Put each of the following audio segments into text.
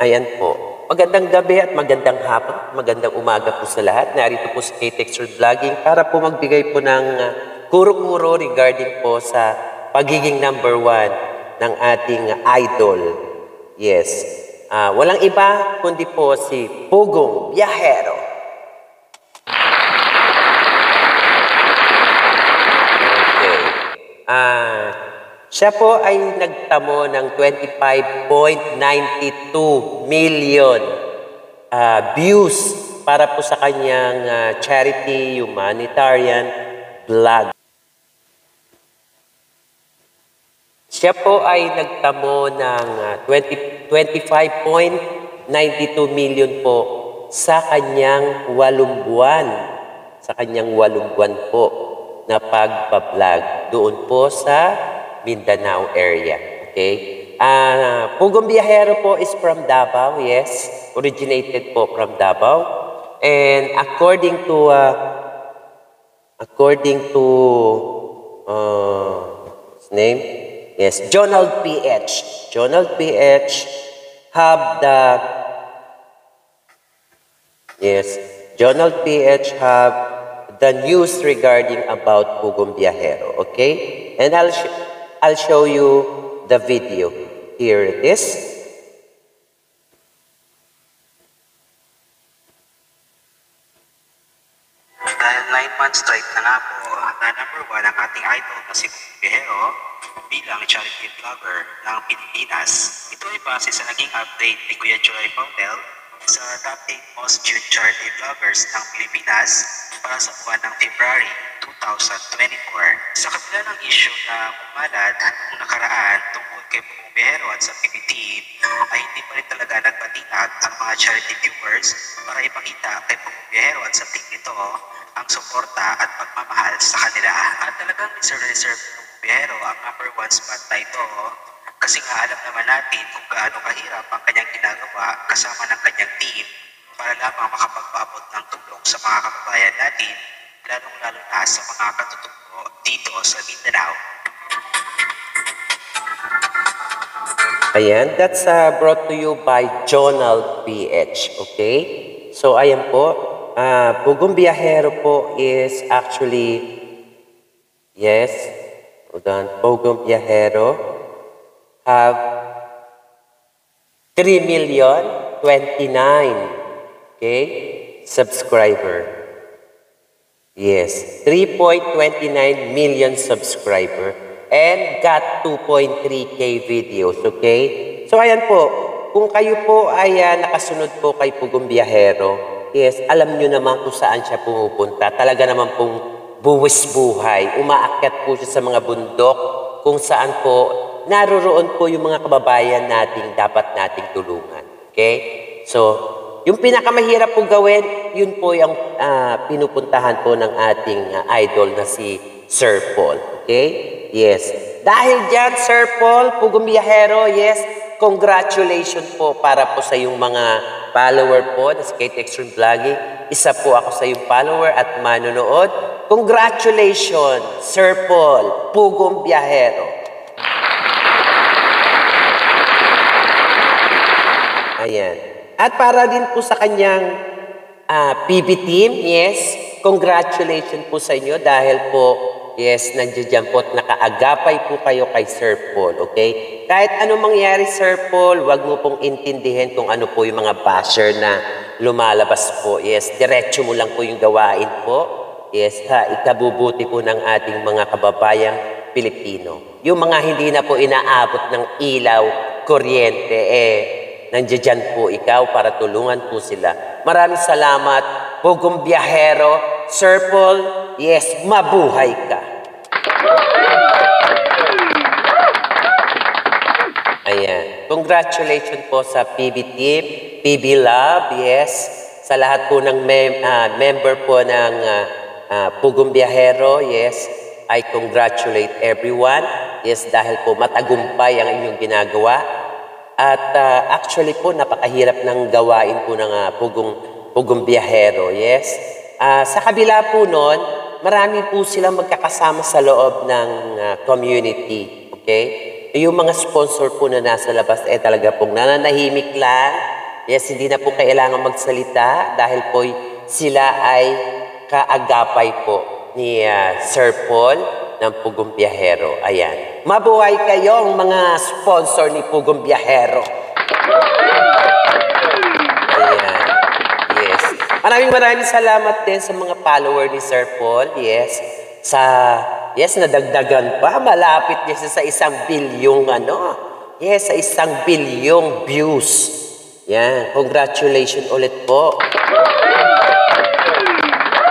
Ayan po. Magandang gabi at magandang hapon, magandang umaga po sa lahat. Narito po sa K-Texture Vlogging para po magbigay po ng kuro-kuro regarding po sa pagiging number 1 ng ating idol. Yes. Walang iba kundi po si Pugong Biyahero. Okay. Siya po ay nagtamo ng 25.92 million views para po sa kanyang charity humanitarian vlog. Siya po ay nagtamo ng 25.92 million po sa kanyang 8 buwan. Sa kanyang 8 buwan po na pagbablog doon po sa Mindanao area. Okay? Pugong Biyahero po is from Davao, yes. Originated po from Davao. And according to his name, yes, Jonald PH. Jonald PH have the news regarding about Pugong Biyahero. Okay? And I'll show you the video. Here it is. Dahil 9 months straight na nga po, na number 1 ang ating idol na si Pugong Biyahero bilang charity vlogger ng Pilipinas. Ito ay base sa naging update ni Kuya Joy Paudel sa top 8 most viewed charity vloggers ng Pilipinas para sa buwan ng February 2024. Sa kabila ng issue na pumalad noong nakaraan tungkol kay Pugong Biyahero at sa PB team, ay hindi pa rin talaga nagpatinag ang mga charity viewers para ipakita kay Pugong Biyahero at sa team nito ang suporta at pagmamahal sa kanila. At talagang reserve Pugong Biyahero ang number 1 spot na ito kasi nga alam naman natin kung gaano kahirap ang kanyang ginagawa kasama ng kanyang team para lamang makapagpaabot ng tulong sa mga kababayan natin, lalong-lalo na sa mga katutubo dito sa Mindanao. Ayan, that's brought to you by Jonald PH. Okay? So, ayan po. Pugong Biyahero po is actually, yes, hold on, Pugong Biyahero have 3,029,000, okay, subscriber. Yes, 3.29 million subscriber and got 2.3K videos, okay? So, ayan po, kung kayo po ay nakasunod po kay Pugong Biyahero, yes, alam nyo naman kung saan siya pumupunta. Talaga naman pong buwis buhay. Umaakyat po siya sa mga bundok kung saan po naroroon po yung mga kababayan nating dapat nating tulungan. Okay? So, yung pinakamahirap po gawin, yun po yung pinupuntahan po ng ating idol na si Sir Paul. Okay? Yes. Dahil dyan, Sir Paul, Pugong Biyahero, yes, congratulations po para po sa yung mga follower po na si K-Texture Vlogging. Isa po ako sa yung follower at manonood. Congratulations, Sir Paul, Pugong Biyahero. Ayan. At para din po sa kanyang PB team, yes, congratulations po sa inyo dahil po, yes, nandiyan po at nakaagapay po kayo kay Sir Paul, okay? Kahit anong mangyari, Sir Paul, wag mo pong intindihin kung ano po yung mga basher na lumalabas po. Yes, diretso mo lang po yung gawain po. Yes, ikabubuti po ng ating mga kababayang Pilipino. Yung mga hindi na po inaabot ng ilaw, kuryente, nandiyan po ikaw para tulungan po sila. Maraming salamat, Pugong Biyahero, Sir Paul, yes, mabuhay ka. Ayan. Congratulations po sa PB Team, PB Love, yes. Sa lahat po ng member po ng Pugong Biyahero, yes. I congratulate everyone. Yes, dahil po matagumpay ang inyong ginagawa. At actually po, napakahirap ng gawain po ng Pugong Biyahero, yes. Sa kabila po nun, marami po silang magkakasama sa loob ng community, okay? Yung mga sponsor po na nasa labas, talaga pong nananahimik lang, Yes, hindi na po kailangan magsalita dahil po sila ay kaagapay po ni Sir Paul ng Pugong Biyahero. Ayan. Mabuhay kayong mga sponsor ni Pugong Biyahero. Ayan. Yes. Maraming salamat din sa mga follower ni Sir Paul. Yes. Nadagdagan pa. Malapit niya sa 1 bilyong Yes, sa 1 bilyong views. Yan. Congratulations ulit po.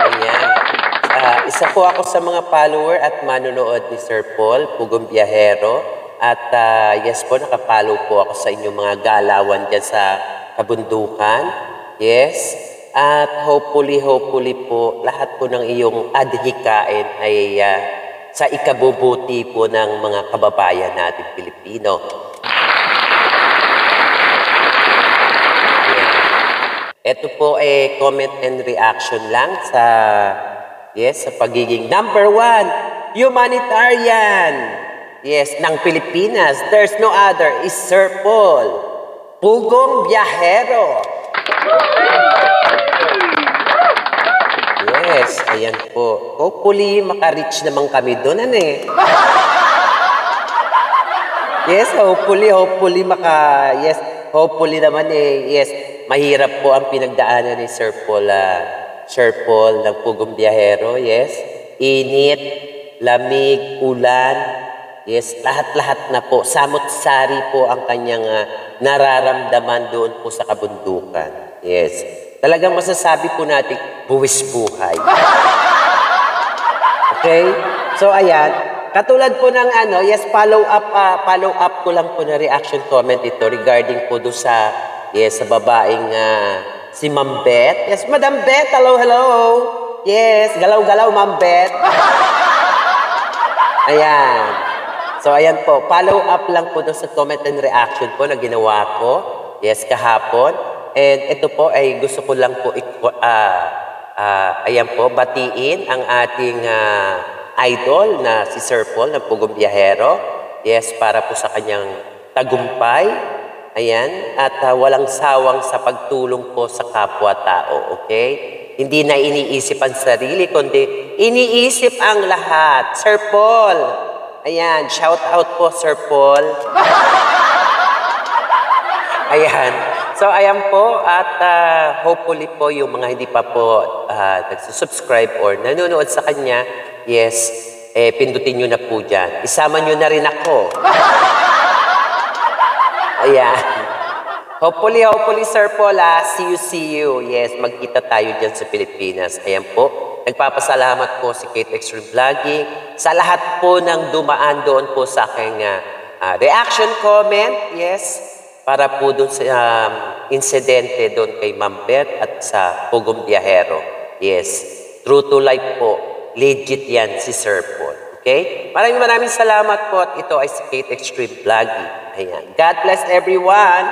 Ayan. Isa po ako sa mga follower at manonood ni Sir Paul, Pugong Biyahero. At yes po, nakapollow po ako sa inyong mga galawan dyan sa kabundukan. Yes. At hopefully po, lahat po ng iyong adhikain ay sa ikabubuti po ng mga kababayan natin Pilipino. Ito po ay comment and reaction lang sa pagiging number 1 humanitarian ng Pilipinas. There's no other is Sir Paul, Pugong Biyahero. Yes, ayan po. Hopefully maka-reach naman kami doon Yes, hopefully naman mahirap po ang pinagdaanan ni Sir Paul ng Pugong Biyahero. Yes, init, lamig, ulan. Yes, lahat-lahat na po. Samot-sari po ang kanyang nararamdaman doon po sa kabundukan. Yes, talagang masasabi po natin, buwis buhay. Okay? So, ayan. Katulad po ng follow up ko lang po na reaction comment ito regarding po doon sa babaeng si Ma'am Beth. Yes, Madam Beth, hello. Yes, galaw-galaw, Ma'am Beth. Ayan. So, ayan po. Follow up lang po doon sa comment and reaction po na ginawa ko. Yes, kahapon. And ito po ay gusto ko lang po batiin ang ating idol na si Sir Paul ng Pugong Biyahero. Yes, para po sa kanyang tagumpay. Ayan, at walang sawang sa pagtulong po sa kapwa-tao, okay? Hindi na iniisip ang sarili, kundi iniisip ang lahat. Sir Paul, ayan, shout out po, Sir Paul. Ayan, so ayan po, at hopefully po yung mga hindi pa po nagsusubscribe or nanonood sa kanya, yes, pindutin nyo na po dyan. Isama nyo na rin ako. Ayan. Hopefully, Sir Paul, see you. Yes, magkita tayo dyan sa Pilipinas. Ayan po. Nagpapasalamat po si Kate Extreme Vlogging sa lahat po ng dumaan doon po sa aking reaction comment. Yes, para po doon sa insidente doon kay Ma'am Beth at sa Pugong Biyahero. Yes, true to life po. Legit yan si Sir Paul. Okay? Maraming salamat po. At ito ay si Kate Extreme Vlogging. Ayan. God bless everyone.